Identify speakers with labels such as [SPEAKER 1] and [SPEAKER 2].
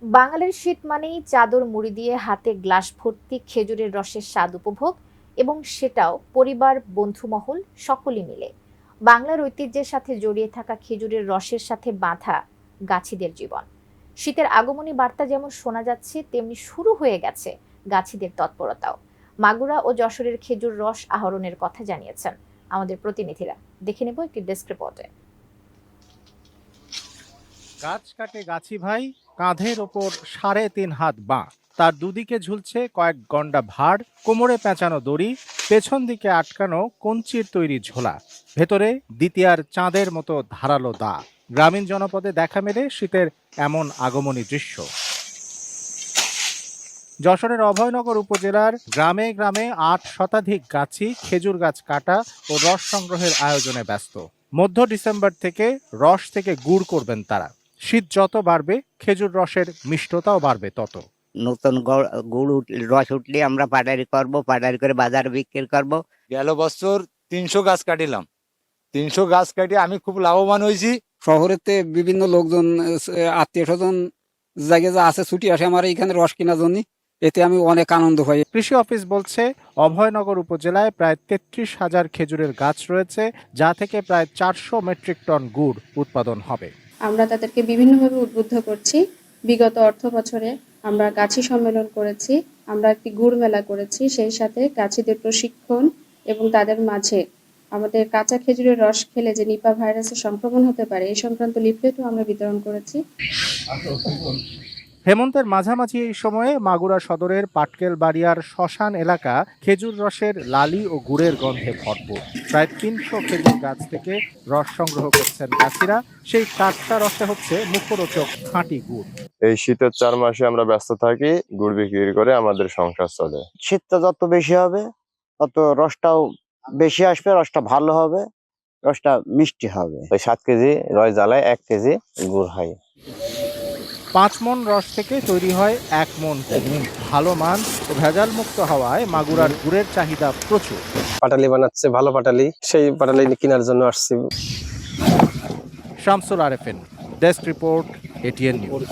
[SPEAKER 1] বাঙালির শীত মানেই চাদর মুড়ি দিয়ে হাতে গ্লাস ভর্তি খেজুরের রসের স্বাদ উপভোগ, এবং সেটাও পরিবার বন্ধুমহল সকলে মিলে। বাংলার ঐতিহ্যের সাথে জড়িয়ে থাকা খেজুরের রসের সাথে বাঁধা গাছিদের জীবন। শীতের আগমনী বার্তা যেমন শোনা যাচ্ছে, তেমনি শুরু হয়ে গেছে গাছিদের তৎপরতাও। মাগুরা ও যশোরের খেজুর রস আহরণের কথা জানিয়েছেন আমাদের প্রতিনিধিরা। দেখে নেব একটি ডেস্ক রিপোর্টে।
[SPEAKER 2] গাছ কাটে গাছি ভাই, কাঁধের ওপর ৩.৫ হাত বাঁ, তার দুদিকে ঝুলছে কয়েক গন্ডা ভাড়, কোমরে পেঁচানো দড়ি, পেছন দিকে আটকানো কঞ্চির তৈরি ঝোলা, ভেতরে দ্বিতীয়ার চাঁদের মতো ধারালো দা। গ্রামীণ জনপদে দেখা মেলে শীতের এমন আগমনী দৃশ্য। যশোরের অভয়নগর উপজেলার গ্রামে গ্রামে ৮ শতাধিক গাছি খেজুর গাছ কাটা ও রস সংগ্রহের আয়োজনে ব্যস্ত। মধ্য ডিসেম্বর থেকে রস থেকে গুড় করবেন তারা। শীত যত বাড়বে খেজুর রসের মিষ্টতাও বাড়বে তত।
[SPEAKER 3] নতুন গুড় রস উঠলে আমরা পাটারি করব, পাটারি করে বাজারে বিক্রি করব।
[SPEAKER 4] গেল বছর ৩০০ গাছ কাটিলাম। ৩০০ গাছ কাটিয়ে আমি খুব লাভবান হয়েছি।
[SPEAKER 5] শহরেতে বিভিন্ন লোকজন আত্মীয় স্বজন জায়গায় যা আছে ছুটি আসে আমার এখানে রস কেনার জন্য, এতে আমি অনেক আনন্দ পাই।
[SPEAKER 2] কৃষি অফিস বলছে অভয়নগর উপজেলায় প্রায় ৩৩,০০০ খেজুরের গাছ রয়েছে, যা থেকে প্রায় ৪০০ মেট্রিক টন গুড় উৎপাদন হবে।
[SPEAKER 6] আমরা তাদেরকে বিভিন্নভাবে উদ্বুদ্ধ করছি। বিগত অর্থ বছরে আমরা গাছি সম্মেলন করেছি, আমরা একটি গুড় মেলা করেছি, সেই সাথে গাছিদের প্রশিক্ষণ এবং তাদের মাঝে আমাদের কাঁচা খেজুরের রস খেলে যে নিপা ভাইরাসের সংক্রমণ হতে পারে এই সংক্রান্ত লিফলেটও আমরা বিতরণ করেছি।
[SPEAKER 2] হেমন্তের মাঝামাঝি এই সময়ে মাগুরা সদরের পাটকেল বাড়িয়ার শ্মশান এলাকা খেজুর রসের লালি ও গুড়ের গন্ধে ভরপুর। প্রায় ৩০০ খেজুর গাছ থেকে রস সংগ্রহ করছেন গাছিরা। সেই টাটকা রসে হচ্ছে মুখরোচক খাঁটি গুড়।
[SPEAKER 7] এই শীতের ৪ মাসে আমরা ব্যস্ত থাকি, গুড় বিক্রি করে আমাদের সংসার চলে।
[SPEAKER 3] শীতটা যত বেশি হবে তত রসটাও বেশি আসবে, রসটা ভালো হবে, রসটা মিষ্টি হবে।
[SPEAKER 7] ওই 7 কেজি রস জ্বালায় 1 কেজি গুড় হয়।
[SPEAKER 2] ৫ মণ রস থেকে তৈরি হয় ১ মণ গুড়। ভালো মান ও ভেজাল মুক্ত হওয়ায় মাগুরার গুড়ের চাহিদা প্রচুর।
[SPEAKER 8] পাটালি বানাচ্ছে, ভালো পাটালি, সেই পাটালি কেনার জন্য আসছি।
[SPEAKER 2] Shamsul Arefin, desk report, ATN news.